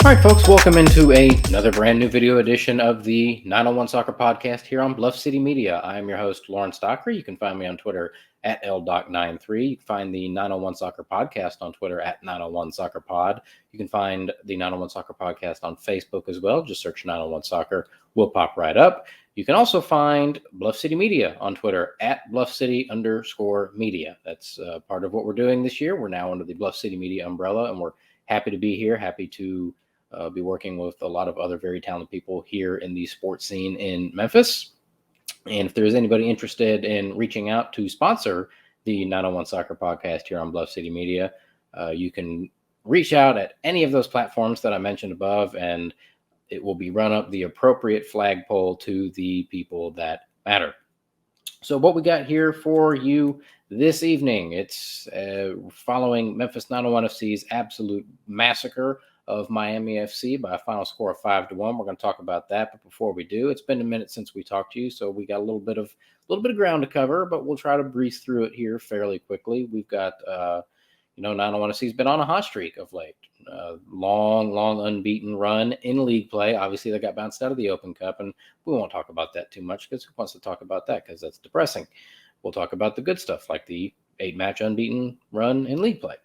All right, folks, welcome into another brand new video edition of the 901 Soccer Podcast here on Bluff City Media. I am your host, Lauren Stocker. You can find me on Twitter at LDoc93. You can find the 901 Soccer Podcast on Twitter at 901 Soccer Pod. You can find the 901 Soccer Podcast on Facebook as well. Just search 901 Soccer. We'll pop right up. You can also find Bluff City Media on Twitter at BluffCity_media. That's part of what we're doing this year. We're now under the Bluff City Media umbrella, and we're happy to be here, happy to be working with a lot of other very talented people here in the sports scene in Memphis. And if there's anybody interested in reaching out to sponsor the 901 Soccer Podcast here on Bluff City Media, you can reach out at any of those platforms that I mentioned above, and it will be run up the appropriate flagpole to the people that matter. So what we got here for you this evening, it's following Memphis 901 FC's absolute massacre of Miami FC by a final score of 5-1. We're going to talk about that, but before we do, it's been a minute since we talked to you, so we got a little bit of ground to cover, but we'll try to breeze through it here fairly quickly. We've got 901 FC's been on a hot streak of late. Long unbeaten run in league play. Obviously, they got bounced out of the Open Cup, and we won't talk about that too much because who wants to talk about that? Because that's depressing. We'll talk about the good stuff, like the 8-match unbeaten run in league play.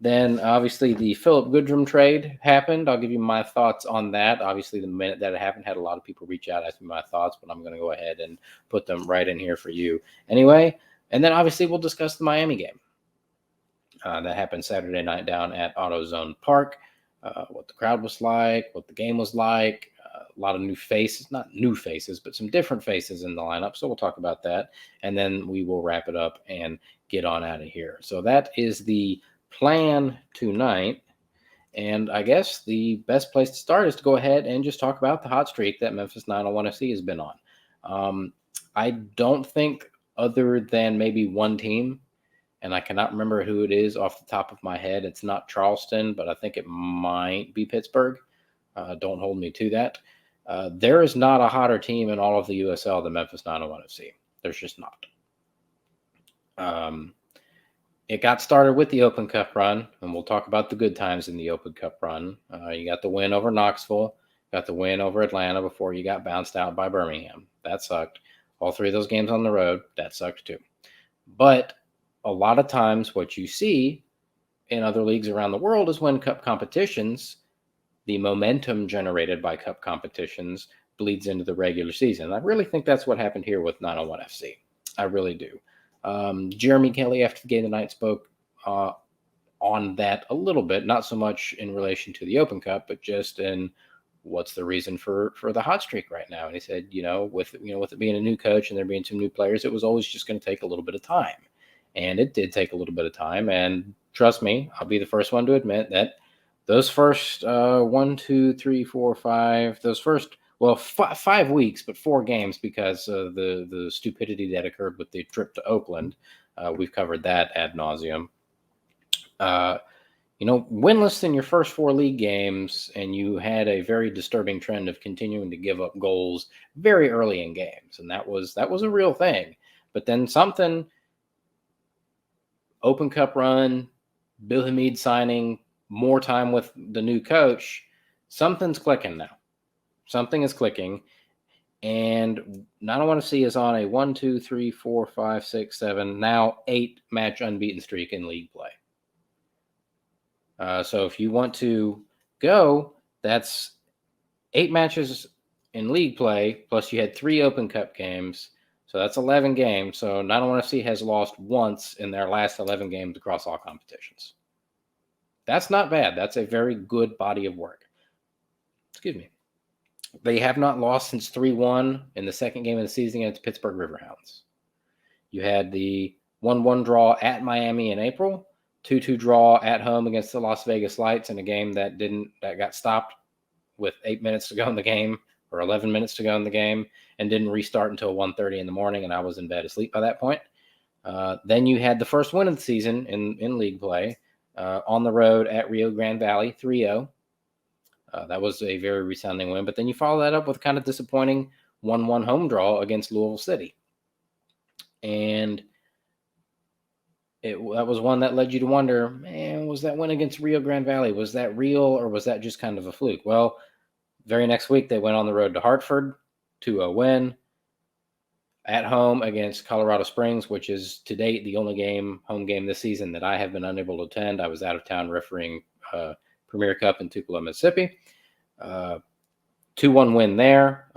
Then, obviously, the Phillip Goodrum trade happened. I'll give you my thoughts on that. Obviously, the minute that it happened, had a lot of people reach out, ask me my thoughts, but I'm going to go ahead and put them right in here for you anyway. And then, obviously, we'll discuss the Miami game. That happened Saturday night down at AutoZone Park. What the crowd was like, what the game was like, a lot of new faces, not new faces, but some different faces in the lineup. So we'll talk about that. And then we will wrap it up and get on out of here. So that is the plan tonight. And I guess the best place to start is to go ahead and just talk about the hot streak that Memphis 901 FC has been on. I don't think, other than maybe one team, and I cannot remember who it is off the top of my head. It's not Charleston, but I think it might be Pittsburgh. Don't hold me to that. There is not a hotter team in all of the USL than Memphis 901 FC. There's just not. It got started with the Open Cup run, and we'll talk about the good times in the Open Cup run. You got the win over Knoxville, got the win over Atlanta before you got bounced out by Birmingham. That sucked. All three of those games on the road, that sucked too. But a lot of times what you see in other leagues around the world is when cup competitions, the momentum generated by cup competitions bleeds into the regular season. And I really think that's what happened here with 901 FC. I really do. Jeremy Kelly after the game tonight spoke on that a little bit, not so much in relation to the Open Cup, but just in what's the reason for the hot streak right now. And he said, with it being a new coach and there being some new players, it was always just going to take a little bit of time. And it did take a little bit of time. And trust me, I'll be the first one to admit that those first 5 weeks, but 4 games because of the stupidity that occurred with the trip to Oakland. We've covered that ad nauseum. Winless in your first 4 league games, and you had a very disturbing trend of continuing to give up goals very early in games. And that was a real thing. But then something, Open Cup run, Bill Hamid signing, more time with the new coach, something's clicking now. Something is clicking. And 901 FC is on a 1, 2, 3, 4, 5, 6, 7, now 8-match unbeaten streak in league play. So if you want to go, that's 8 matches in league play, plus you had 3 Open Cup games. So that's 11 games. So 901 FC has lost once in their last 11 games across all competitions. That's not bad. That's a very good body of work. Excuse me. They have not lost since 3-1 in the second game of the season against Pittsburgh Riverhounds. You had the 1-1 draw at Miami in April, 2-2 draw at home against the Las Vegas Lights in a game that got stopped with 8 minutes to go in the game, or 11 minutes to go in the game, and didn't restart until 1:30 in the morning, and I was in bed asleep by that point. Then you had the first win of the season in league play on the road at Rio Grande Valley, 3-0. That was a very resounding win. But then you follow that up with kind of disappointing 1-1 home draw against Louisville City. And that was one that led you to wonder, man, was that win against Rio Grande Valley? Was that real or was that just kind of a fluke? Well, very next week, they went on the road to Hartford, 2-0 win. At home against Colorado Springs, which is to date the only home game this season that I have been unable to attend. I was out of town refereeing Premier Cup in Tupelo, Mississippi. 2-1 win there.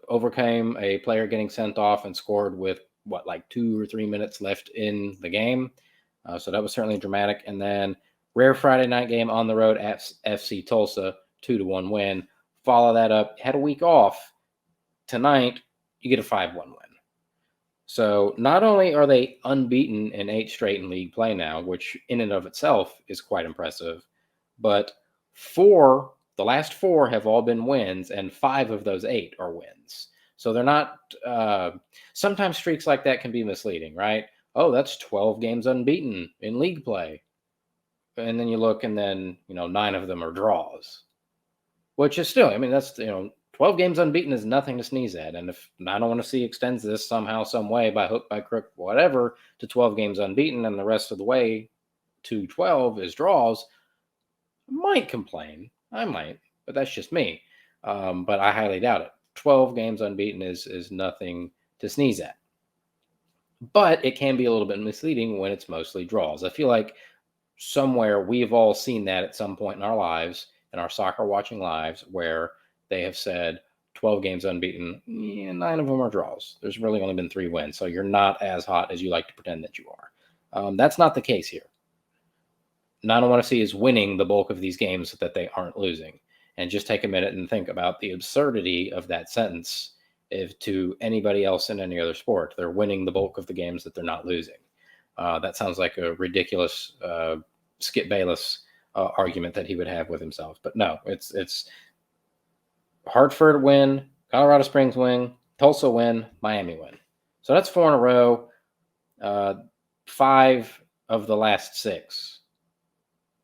Overcame a player getting sent off and scored with, 2 or 3 minutes left in the game. So that was certainly dramatic. And then rare Friday night game on the road at FC Tulsa, 2-1 win. Follow that up. Had a week off. Tonight, you get a 5-1 win. So not only are they unbeaten in 8 straight in league play now, which in and of itself is quite impressive, but the last 4 have all been wins, and 5 of those 8 are wins. So they're not, sometimes streaks like that can be misleading, right? Oh, that's 12 games unbeaten in league play. And then you look and then, 9 of them are draws, which is still, that's, 12 games unbeaten is nothing to sneeze at. And if I don't want to see extends this somehow, some way, by hook, by crook, whatever, to 12 games unbeaten and the rest of the way to 12 is draws, I might complain. I might, but that's just me. But I highly doubt it. 12 games unbeaten is nothing to sneeze at. But it can be a little bit misleading when it's mostly draws. I feel like somewhere we've all seen that at some point in our lives, in our soccer watching lives, where they have said 12 games unbeaten, 9 of them are draws. There's really only been 3 wins, so you're not as hot as you like to pretend that you are. That's not the case here. Not want to see is winning the bulk of these games that they aren't losing. And just take a minute and think about the absurdity of that sentence if to anybody else in any other sport. They're winning the bulk of the games that they're not losing. That sounds like a ridiculous Skip Bayless argument that he would have with himself. But no, it's Hartford win, Colorado Springs win, Tulsa win, Miami win. So that's 4 in a row. 5 of the last 6.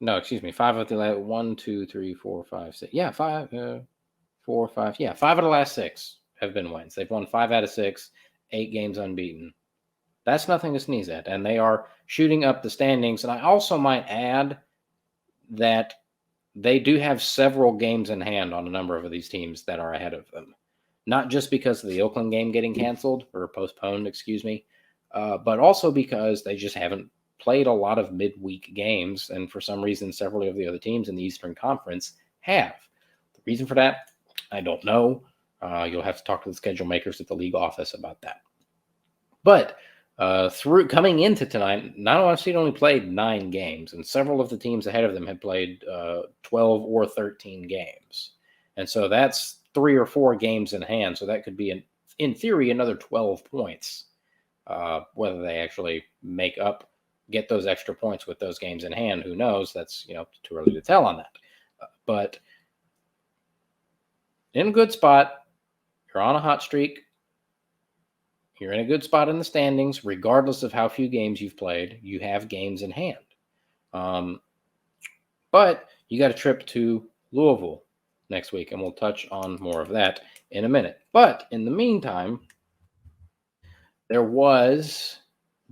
No, excuse me. 5 of the last 1, 2, 3, 4, 5, 6. Yeah, 5, 4, 5. Yeah, 5 of the last 6 have been wins. They've won 5 out of 6, 8 games unbeaten. That's nothing to sneeze at. And they are shooting up the standings. And I also might add that they do have several games in hand on a number of these teams that are ahead of them. Not just because of the Oakland game getting canceled or postponed, but also because they just haven't played a lot of midweek games. And for some reason, several of the other teams in the Eastern Conference have. The reason for that, I don't know. You'll have to talk to the schedule makers at the league office about that. But through coming into tonight, Nano FC only played 9 games, and several of the teams ahead of them had played 12 or 13 games. And so that's 3 or 4 games in hand. So that could be, in theory, another 12 points. Whether they actually get those extra points with those games in hand, who knows? That's too early to tell on that. But in a good spot, you're on a hot streak. You're in a good spot in the standings, regardless of how few games you've played. You have games in hand. But you got a trip to Louisville next week, and we'll touch on more of that in a minute. But in the meantime, there was,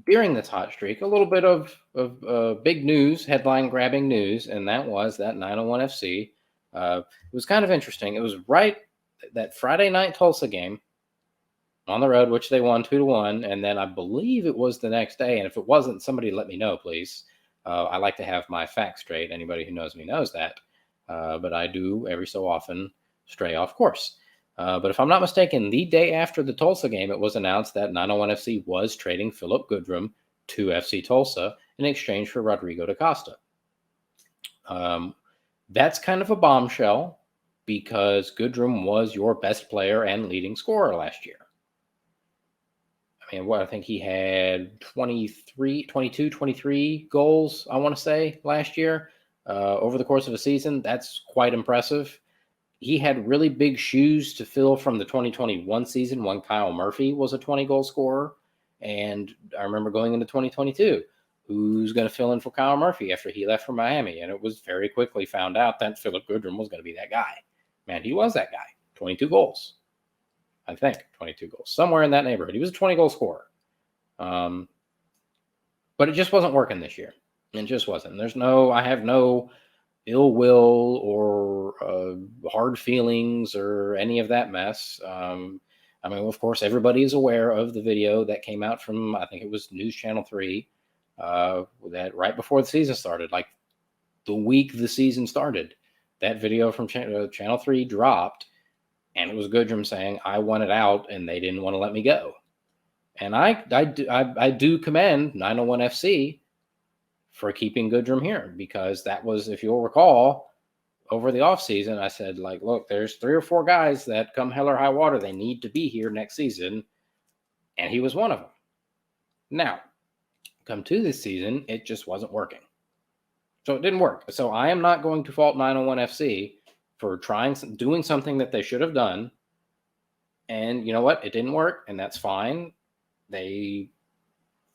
during this hot streak, a little bit of big news, headline-grabbing news, and that was that 901 FC. It was kind of interesting. It was right that Friday night Tulsa game on the road, which they won 2-1, and then I believe it was the next day. And if it wasn't, somebody let me know, please. I like to have my facts straight. Anybody who knows me knows that. But I do every so often stray off course. But if I'm not mistaken, the day after the Tulsa game, it was announced that 901 FC was trading Phillip Goodrum to FC Tulsa in exchange for Rodrigo da Costa. That's kind of a bombshell because Goodrum was your best player and leading scorer last year. I think he had 22, 23 goals, I want to say, last year over the course of a season. That's quite impressive. He had really big shoes to fill from the 2021 season when Kyle Murphy was a 20-goal scorer. And I remember going into 2022, who's going to fill in for Kyle Murphy after he left for Miami? And it was very quickly found out that Phillip Goodrum was going to be that guy. Man, he was that guy. 22 goals. I think 22 goals, somewhere in that neighborhood. He was a 20-goal scorer. But it just wasn't working this year. It just wasn't. I have no ill will or hard feelings or any of that mess. I mean, of course, everybody is aware of the video that came out from, I think it was News Channel 3, that right before the season started, like the week the season started, that video from Channel 3 dropped, and it was Goodrum saying, I wanted out and they didn't want to let me go. And I do commend 901 FC for keeping Goodrum here, because that was, if you'll recall, over the offseason, I said, like, look, there's 3 or 4 guys that come hell or high water, they need to be here next season. And he was one of them. Now, come to this season, it just wasn't working. So it didn't work. So I am not going to fault 901 FC for doing something that they should have done. And you know what? It didn't work, and that's fine. They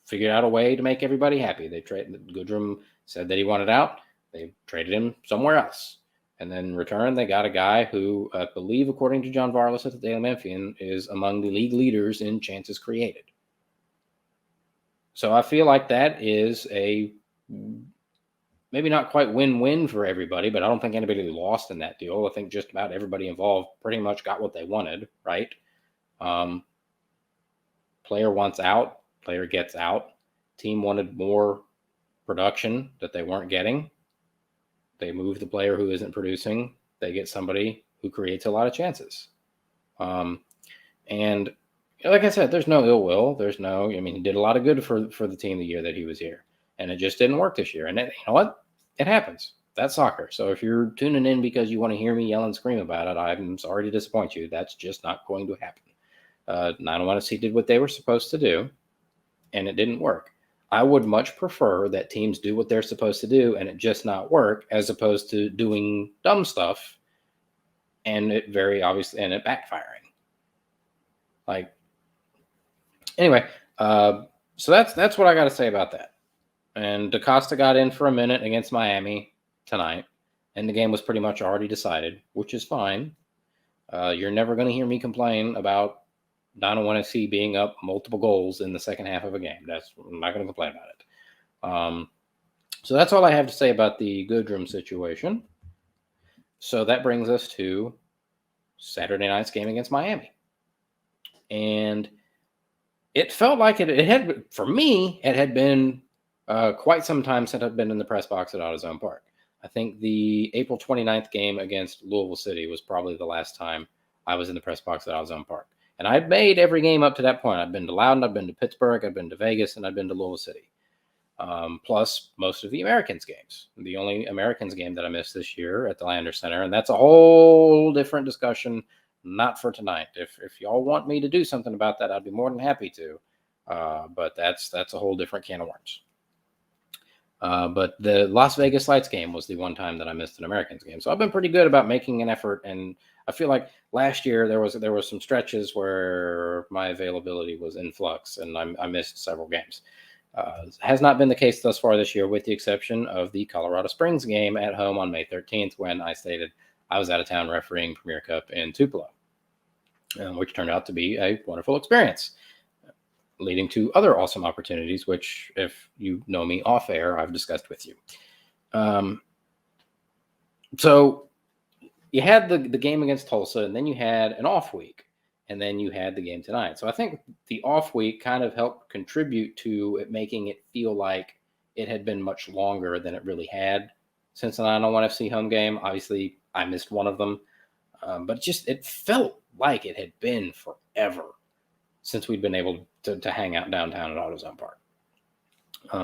figured out a way to make everybody happy. Goodrum said that he wanted out. They traded him somewhere else. And then in return, they got a guy who, I believe, according to John Varlas at the Daily Memphian, is among the league leaders in chances created. So I feel like that is a maybe not quite win-win for everybody, but I don't think anybody lost in that deal. I think just about everybody involved pretty much got what they wanted, right? Player wants out, player gets out. Team wanted more production that they weren't getting. They move the player who isn't producing. They get somebody who creates a lot of chances. And like I said, there's no ill will. He did a lot of good for the team the year that he was here. And it just didn't work this year. And you know what? It happens. That's soccer. So if you're tuning in because you want to hear me yell and scream about it, I'm sorry to disappoint you. That's just not going to happen. 901 FC did what they were supposed to do, and it didn't work. I would much prefer that teams do what they're supposed to do and it just not work, as opposed to doing dumb stuff and it very obviously and it backfiring. Anyway, so that's what I got to say about that. And DaCosta got in for a minute against Miami tonight, and the game was pretty much already decided, which is fine. You're never going to hear me complain about 901 FC being up multiple goals in the second half of a game. I'm not going to complain about it. So that's all I have to say about the Goodrum situation. So that brings us to Saturday night's game against Miami. And it felt like it had, for me, it had been quite some time since I've been in the press box at AutoZone Park. I think the April 29th game against Louisville City was probably the last time I was in the press box at AutoZone Park. And I'd made every game up to that point. I've been to Loudon, I've been to Pittsburgh, I've been to Vegas, and I've been to Louisville City. Plus most of the Americans games. The only Americans game that I missed this year at the Landers Center, and that's a whole different discussion, not for tonight. If y'all want me to do something about that, I'd be more than happy to. But that's a whole different can of worms. But the Las Vegas Lights game was the one time that I missed an Americans game. So I've been pretty good about making an effort, and I feel like last year there was some stretches where my availability was in flux, and I missed several games. Has not been the case thus far this year, with the exception of the Colorado Springs game at home on May 13th, when I stated I was out of town refereeing Premier Cup in Tupelo, which turned out to be a wonderful experience, leading to other awesome opportunities, which, if you know me off air, I've discussed with you. So you had the game against Tulsa, and then you had an off week, and then you had the game tonight. So I think the off week kind of helped contribute to it making it feel like it had been much longer than it really had since the 901 FC home game. Obviously, I missed one of them, but it felt like it had been forever since we'd been able to hang out downtown at AutoZone Park.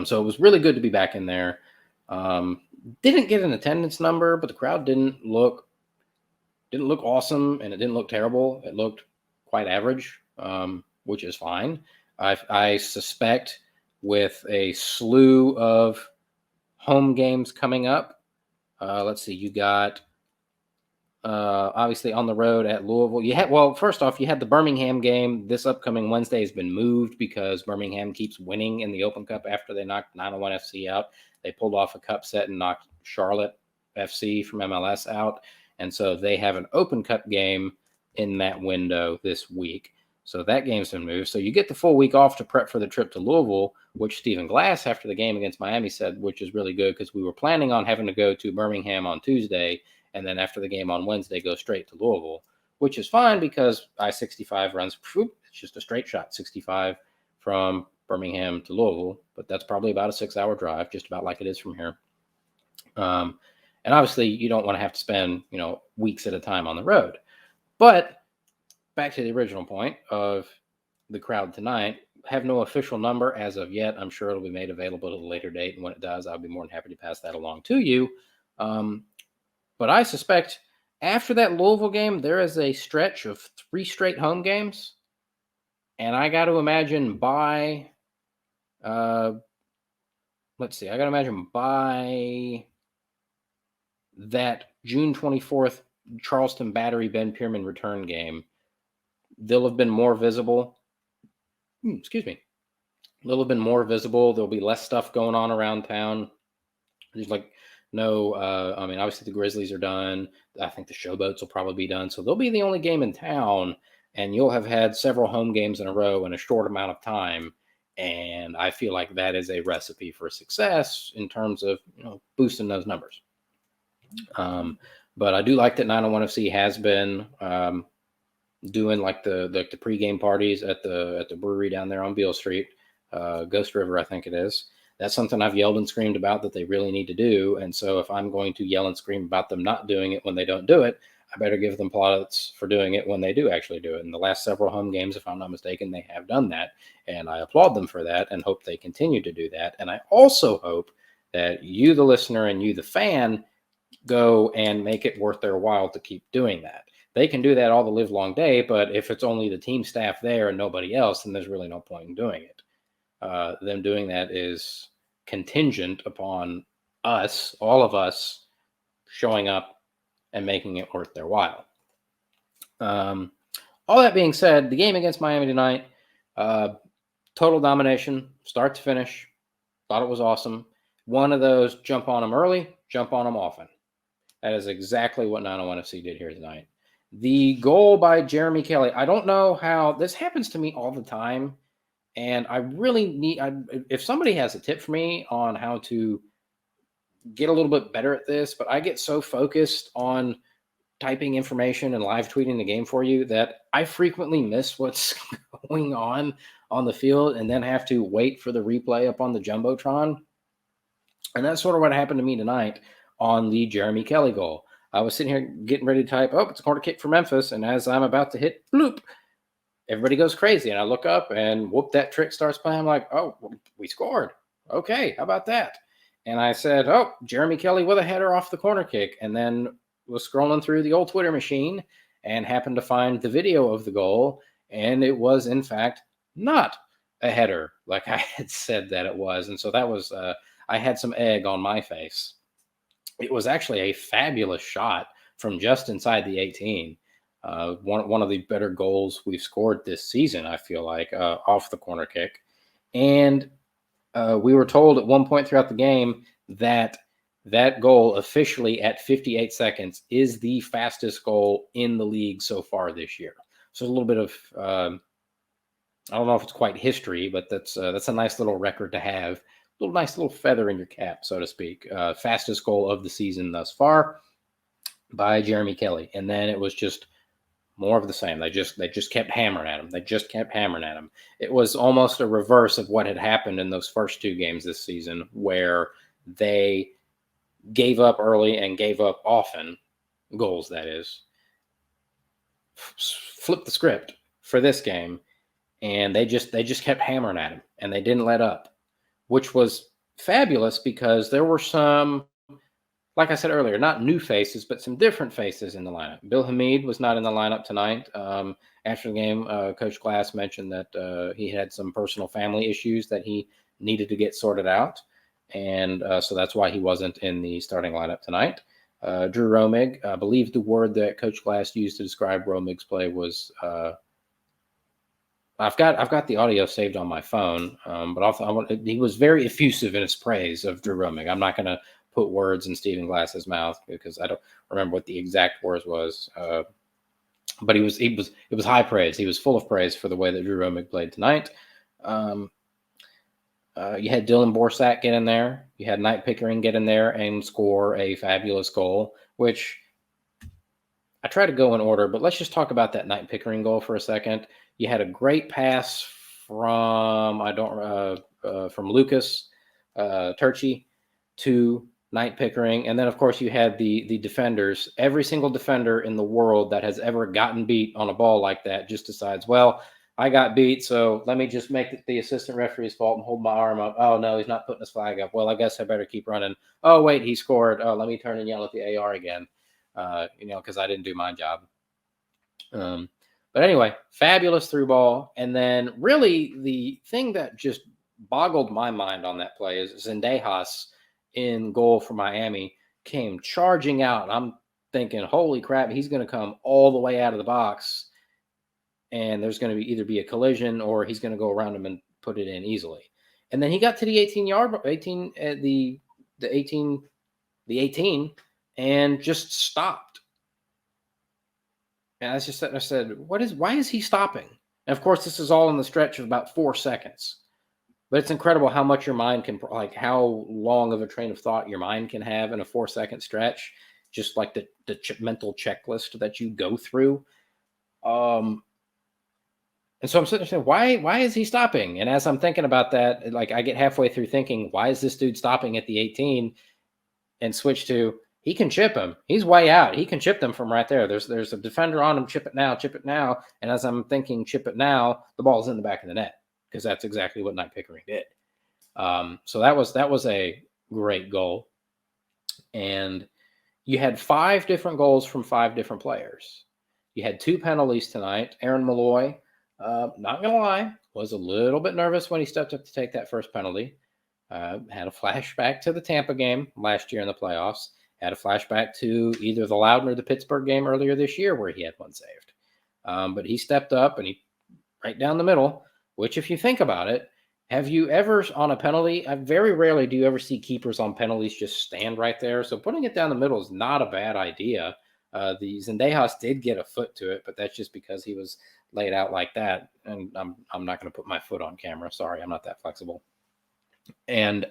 So it was really good to be back in there. Didn't get an attendance number, but the crowd didn't look awesome, and it didn't look terrible. It looked quite average, which is fine. I suspect with a slew of home games coming up, let's see, you got obviously on the road at Louisville. First off, you had the Birmingham game. This upcoming Wednesday has been moved because Birmingham keeps winning in the Open Cup after they knocked 901 FC out. They pulled off a cup set and knocked Charlotte FC from MLS out. And so they have an Open Cup game in that window this week. So that game's been moved. So you get the full week off to prep for the trip to Louisville, which Stephen Glass, after the game against Miami, said, which is really good because we were planning on having to go to Birmingham on Tuesday and then after the game on Wednesday go straight to Louisville, which is fine because I-65 runs, it's just a straight shot, 65 from Birmingham to Louisville, but that's probably about a 6-hour drive, just about like it is from here. And obviously you don't want to have to spend, weeks at a time on the road. But back to the original point of the crowd tonight, have no official number as of yet. I'm sure it'll be made available at a later date. And when it does, I'll be more than happy to pass that along to you. But I suspect after that Louisville game, there is a stretch of 3 straight home games. And I got to imagine by, by that June 24th Charleston Battery Ben Pierman return game, they'll have been more visible. They'll have been more visible. There'll be less stuff going on around town. There's obviously the Grizzlies are done. I think the Showboats will probably be done. So they'll be the only game in town, and you'll have had several home games in a row in a short amount of time. And I feel like that is a recipe for success in terms of, boosting those numbers. But I do like that 901 FC has been doing like the pregame parties at the brewery down there on Beale Street, Ghost River, I think it is. That's something I've yelled and screamed about that they really need to do. And so if I'm going to yell and scream about them not doing it when they don't do it, I better give them plaudits for doing it when they do actually do it. In the last several home games, if I'm not mistaken, they have done that. And I applaud them for that and hope they continue to do that. And I also hope that you, the listener, and you, the fan, go and make it worth their while to keep doing that. They can do that all the live long day, but if it's only the team staff there and nobody else, then there's really no point in doing it. Them doing that is contingent upon us, all of us, showing up and making it worth their while. All that being said, the game against Miami tonight, total domination, start to finish. Thought it was awesome. One of those jump on them early, jump on them often. That is exactly what 901 FC did here tonight. The goal by Jeremy Kelly, I don't know how this happens to me all the time. And I really need, if somebody has a tip for me on how to get a little bit better at this, but I get so focused on typing information and live tweeting the game for you that I frequently miss what's going on the field and then have to wait for the replay up on the Jumbotron. And that's sort of what happened to me tonight on the Jeremy Kelly goal. I was sitting here getting ready to type, it's a corner kick for Memphis. And as I'm about to hit bloop, everybody goes crazy. And I look up and whoop, that trick starts playing. I'm like, we scored. Okay, how about that? And I said, Jeremy Kelly with a header off the corner kick. And then was scrolling through the old Twitter machine and happened to find the video of the goal. And it was, in fact, not a header like I had said that it was. And so that was, I had some egg on my face. It was actually a fabulous shot from just inside the 18. One of the better goals we've scored this season, I feel like, off the corner kick. And we were told at one point throughout the game that goal officially at 58 seconds is the fastest goal in the league so far this year. So a little bit of, I don't know if it's quite history, but that's a nice little record to have. Nice little feather in your cap, so to speak. Fastest goal of the season thus far by Jeremy Kelly. And then it was just more of the same. They just kept hammering at him. It was almost a reverse of what had happened in those first 2 games this season, where they gave up early and gave up often, goals that is. Flip the script for this game, and they just kept hammering at him, and they didn't let up, which was fabulous because there were some, like I said earlier, not new faces, but some different faces in the lineup. Bill Hamid was not in the lineup tonight. After the game, Coach Glass mentioned that he had some personal family issues that he needed to get sorted out. And so that's why he wasn't in the starting lineup tonight. Drew Romig, I believe the word that Coach Glass used to describe Romig's play was, I've got the audio saved on my phone, but he was very effusive in his praise of Drew Romig. I'm not going to put words in Stephen Glass's mouth because I don't remember what the exact words was. but it was high praise. He was full of praise for the way that Drew Romick played tonight. You had Dylan Borsak get in there. You had Knight Pickering get in there and score a fabulous goal, which I try to go in order, but let's just talk about that Knight Pickering goal for a second. You had a great pass from from Lucas Turchi to Knight Pickering, and then of course you had the defenders. Every single defender in the world that has ever gotten beat on a ball like that just decides, well, I got beat, so let me just make it the assistant referee's fault and hold my arm up. Oh no, he's not putting his flag up. Well, I guess I better keep running. Oh wait, he scored. Oh, let me turn and yell at the AR again. Because I didn't do my job. But anyway, fabulous through ball. And then really the thing that just boggled my mind on that play is Zendejas in goal for Miami came charging out. I'm thinking, holy crap, he's going to come all the way out of the box. And there's going to either be a collision or he's going to go around him and put it in easily. And then he got to the 18 and just stopped. And I said, why is he stopping? And of course, this is all in the stretch of about 4 seconds. But it's incredible how much your mind can, like how long of a train of thought your mind can have in a 4-second stretch, just like the mental checklist that you go through. And so I'm sitting there saying, why is he stopping? And as I'm thinking about that, like I get halfway through thinking, why is this dude stopping at the 18 and switch to, he can chip him. He's way out. He can chip them from right there. There's a defender on him. Chip it now. And as I'm thinking, chip it now, the ball's in the back of the net because that's exactly what Knight Pickering did. So that was a great goal. And you had 5 different goals from 5 different players. You had 2 penalties tonight. Aaron Malloy, not going to lie, was a little bit nervous when he stepped up to take that first penalty. Had a flashback to the Tampa game last year in the playoffs. Had a flashback to either the Loudoun or the Pittsburgh game earlier this year where he had one saved. But he stepped up and he right down the middle, which if you think about it, have you ever on a penalty, very rarely do you ever see keepers on penalties just stand right there. So putting it down the middle is not a bad idea. The Zendejas did get a foot to it, but that's just because he was laid out like that. And I'm not going to put my foot on camera. Sorry, I'm not that flexible. And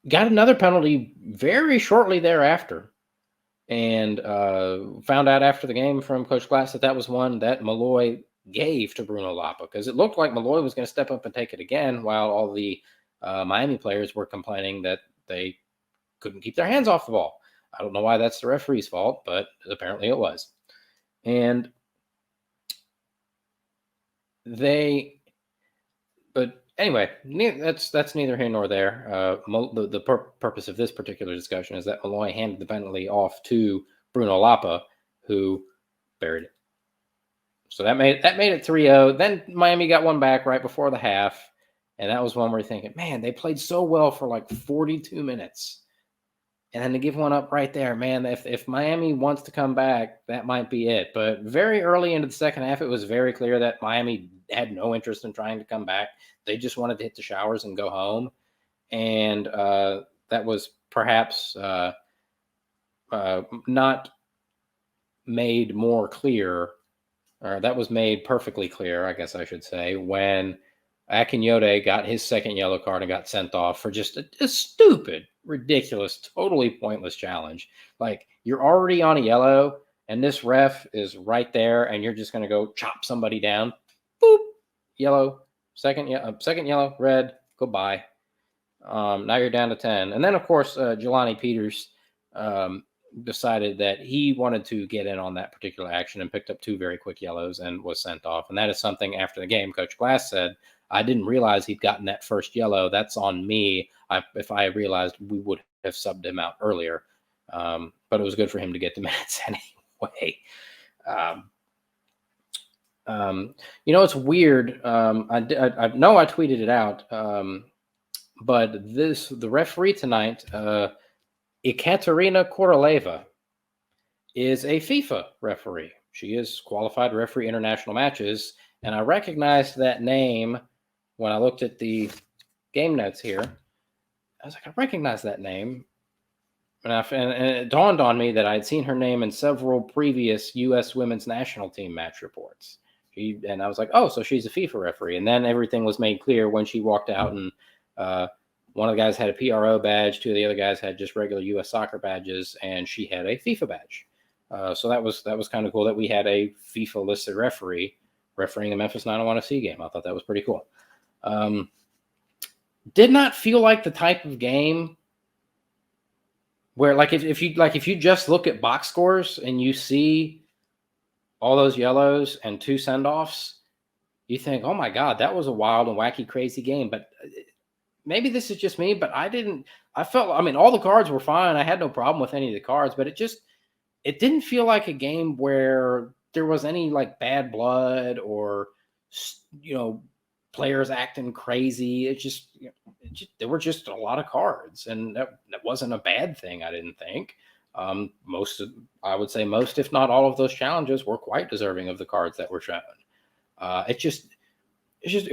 got another penalty very shortly thereafter, and found out after the game from Coach Glass that was one that Malloy gave to Bruno Lapa because it looked like Malloy was going to step up and take it again while all the Miami players were complaining that they couldn't keep their hands off the ball. I don't know why that's the referee's fault, but apparently it was. And but anyway, that's neither here nor there. The purpose of this particular discussion is that Malloy handed the penalty off to Bruno Lapa, who buried it. So that made it 3-0. Then Miami got one back right before the half, and that was one where you're thinking, man, they played so well for like 42 minutes. And then to give one up right there, man, if Miami wants to come back, that might be it. But very early into the second half, it was very clear that Miami had no interest in trying to come back. They just wanted to hit the showers and go home. And that was perhaps not made more clear, or that was made perfectly clear, I guess I should say, when Akinyode got his second yellow card and got sent off for just a stupid, ridiculous, totally pointless challenge. Like, you're already on a yellow, and this ref is right there, and you're just going to go chop somebody down. Boop, yellow, second yellow, red, goodbye. Now you're down to 10. And then, of course, Jelani Peters decided that he wanted to get in on that particular action and picked up 2 very quick yellows and was sent off. And that is something after the game, Coach Glass said, I didn't realize he'd gotten that first yellow. That's on me. If I realized, we would have subbed him out earlier. But it was good for him to get the minutes anyway. It's weird. I know I tweeted it out. But the referee tonight, Ekaterina Koroleva, is a FIFA referee. She is qualified to referee international matches. And I recognized that name when I looked at the game notes here. I was like, I recognize that name. and it dawned on me that I'd seen her name in several previous U.S. women's national team match reports. And I was like, oh, so she's a FIFA referee. And then everything was made clear when she walked out, and one of the guys had a PRO badge, two of the other guys had just regular U.S. soccer badges, and she had a FIFA badge. So that was kind of cool that we had a FIFA listed referee refereeing a Memphis 901 FC game. I thought that was pretty cool. Did not feel like the type of game where, like, if you just look at box scores and you see all those yellows and 2 send-offs, you think, oh my God, that was a wild and wacky, crazy game. But maybe this is just me, but I felt, I mean, all the cards were fine. I had no problem with any of the cards, but it didn't feel like a game where there was any like bad blood or, players acting crazy. There were just a lot of cards, and that wasn't a bad thing, I didn't think. I would say most, if not all of those challenges were quite deserving of the cards that were shown. It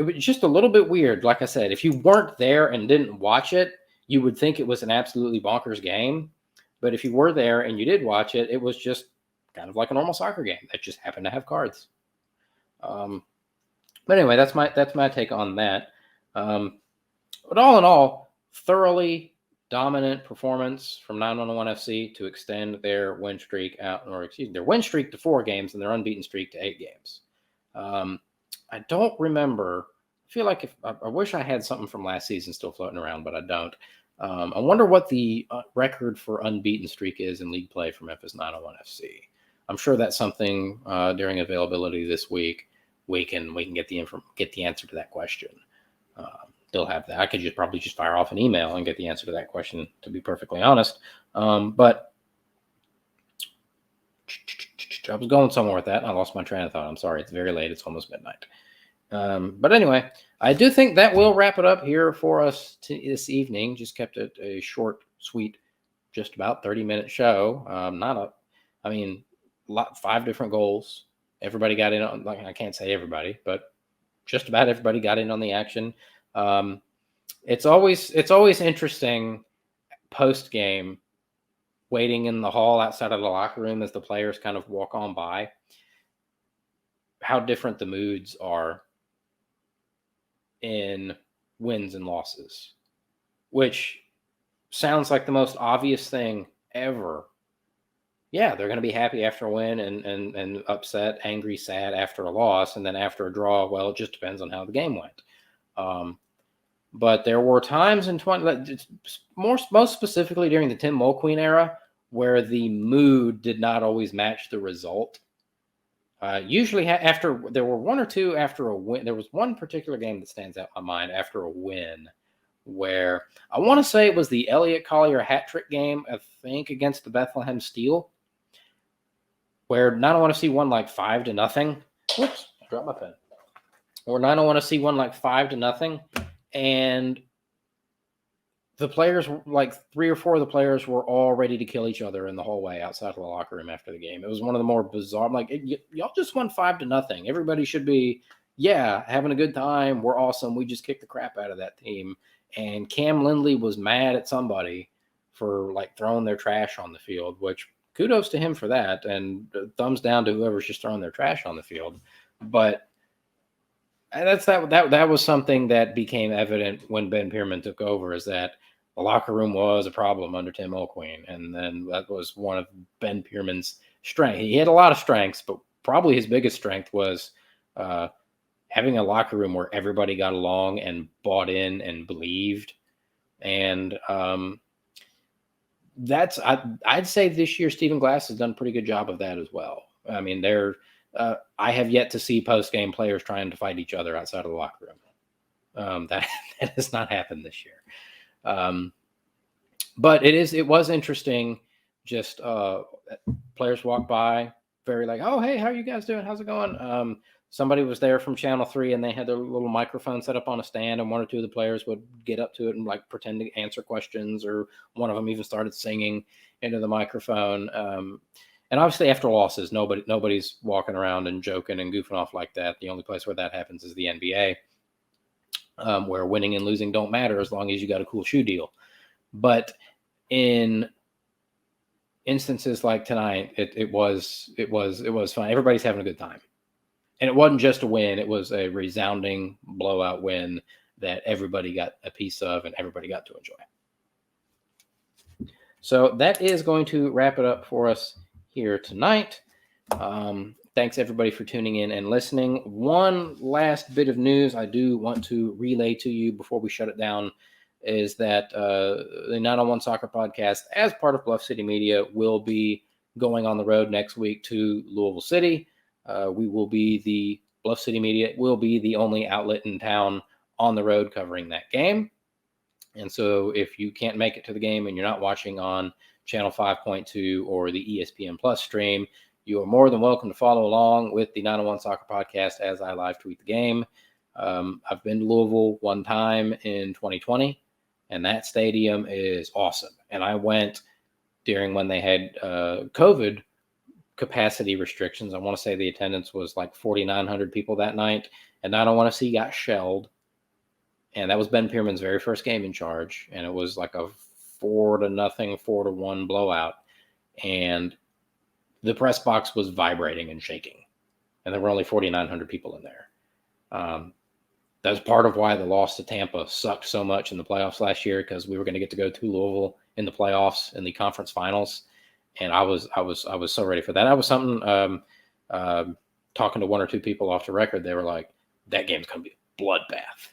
was just a little bit weird. Like I said, if you weren't there and didn't watch it, you would think it was an absolutely bonkers game. But if you were there and you did watch it, it was just kind of like a normal soccer game that just happened to have cards. But anyway, that's my take on that. But all in all, thoroughly dominant performance from 911 FC to extend their win streak their win streak to 4 games and their unbeaten streak to 8 games. I don't remember. I feel like I wish I had something from last season still floating around, but I don't. I wonder what the record for unbeaten streak is in league play for Memphis 901 FC. I'm sure that's something during availability this week we can get the answer to that question. They'll have that. I could probably just fire off an email and get the answer to that question, to be perfectly honest. But I was going somewhere with that, and I lost my train of thought. I'm sorry. It's very late. It's almost midnight. But anyway, I do think that will wrap it up here for us this evening. Just kept it a short, sweet, just about 30-minute show. 5 different goals. Everybody got in on, I can't say everybody, but just about everybody got in on the action. It's always interesting post game, waiting in the hall outside of the locker room as the players kind of walk on by, how different the moods are in wins and losses, which sounds like the most obvious thing ever. Yeah, they're going to be happy after a win and upset, angry, sad after a loss. And then after a draw, well, it just depends on how the game went. But there were times in most specifically during the Tim Mulqueen era, where the mood did not always match the result. Usually after there were one or two after a win. There was one particular game that stands out in my mind after a win, where I want to say it was the Elliot Collier hat trick game, I think, against the Bethlehem Steel, where 901 FC won like 5-0. Whoops, I dropped my pen. Or 901 FC won like 5-0, and the players, like 3 or 4 of the players, were all ready to kill each other in the hallway outside of the locker room after the game. It was one of the more bizarre. I'm like, y'all just won 5-0. Everybody should be, having a good time. We're awesome. We just kicked the crap out of that team. And Cam Lindley was mad at somebody for like throwing their trash on the field, which kudos to him for that. And thumbs down to whoever's just throwing their trash on the field. But that was something that became evident when Ben Pierman took over, is that the locker room was a problem under Tim Mulqueen. And then that was one of Ben Pierman's strengths. He had a lot of strengths, but probably his biggest strength was having a locker room where everybody got along and bought in and believed. And I'd say this year Stephen Glass has done a pretty good job of that as well. I mean, I have yet to see post-game players trying to fight each other outside of the locker room. That has not happened this year. But it was interesting. Just players walk by, very like, oh, hey, how are you guys doing? How's it going? Somebody was there from Channel 3, and they had their little microphone set up on a stand, and 1 or 2 of the players would get up to it and like pretend to answer questions, or one of them even started singing into the microphone. And obviously after losses, nobody's walking around and joking and goofing off like that. The only place where that happens is the NBA, where winning and losing don't matter as long as you got a cool shoe deal. But in instances like tonight, it was fun. Everybody's having a good time. And it wasn't just a win, it was a resounding blowout win that everybody got a piece of and everybody got to enjoy. So that is going to wrap it up for us here tonight. Thanks everybody for tuning in and listening. One last bit of news I do want to relay to you before we shut it down is that the 901 Soccer Podcast, as part of Bluff City Media, will be going on the road next week to Louisville City. We will be Bluff City Media will be the only outlet in town on the road covering that game. And so if you can't make it to the game and you're not watching on Channel 5.2 or the ESPN Plus stream, you are more than welcome to follow along with the 901 Soccer Podcast as I live tweet the game. I've been to Louisville one time in 2020, and that stadium is awesome. And I went during when they had COVID capacity restrictions. I want to say the attendance was like 4,900 people that night, and I don't want to see got shelled. And that was Ben Pierman's very first game in charge, and it was like a 4-0, 4-1 blowout. And the press box was vibrating and shaking, and there were only 4,900 people in there. That's part of why the loss to Tampa sucked so much in the playoffs last year, because we were going to get to go to Louisville in the playoffs in the conference finals, and I was so ready for that. I was something talking to one or two people off the record. They were like, "That game's going to be a bloodbath."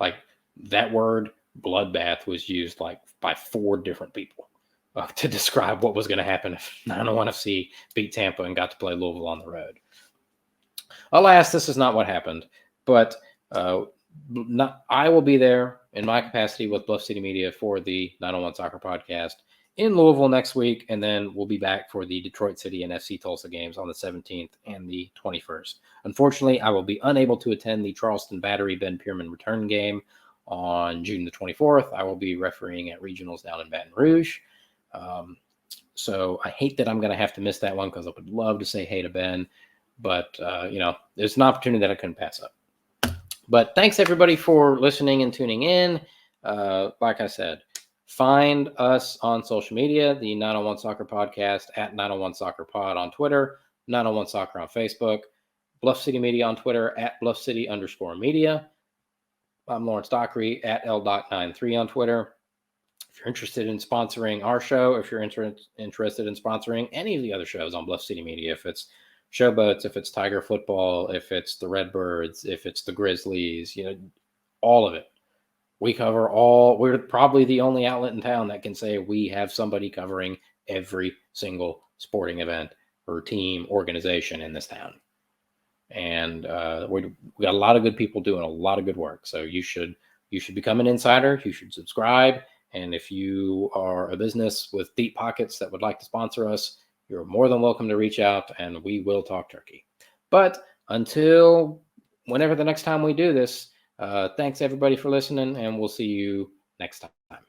Like, that word bloodbath was used like by 4 different people to describe what was going to happen if 901 FC beat Tampa and got to play Louisville on the road. Alas, this is not what happened, but I will be there in my capacity with Bluff City Media for the 901 Soccer Podcast in Louisville next week, and then we'll be back for the Detroit City and FC Tulsa games on the 17th and the 21st. Unfortunately, I will be unable to attend the Charleston Battery Ben Pierman return game on June the 24th. I will be refereeing at regionals down in Baton Rouge. So I hate that I'm going to have to miss that one, because I would love to say hey to Ben, but there's an opportunity that I couldn't pass up. But thanks everybody for listening and tuning in. Like I said, find us on social media, the 901 Soccer Podcast at 901 Soccer Pod on Twitter, 901 Soccer on Facebook, Bluff City Media on Twitter at Bluff City_media. I'm Lawrence Dockery at LDoc93 on Twitter. If you're interested in sponsoring our show, if you're interested in sponsoring any of the other shows on Bluff City Media, if it's Showboats, if it's Tiger Football, if it's the Redbirds, if it's the Grizzlies, all of it. We cover all. We're probably the only outlet in town that can say we have somebody covering every single sporting event or team organization in this town. And we got a lot of good people doing a lot of good work. So you should become an insider. You should subscribe. And if you are a business with deep pockets that would like to sponsor us, you're more than welcome to reach out, and we will talk turkey. But until whenever the next time we do this, thanks everybody for listening, and we'll see you next time.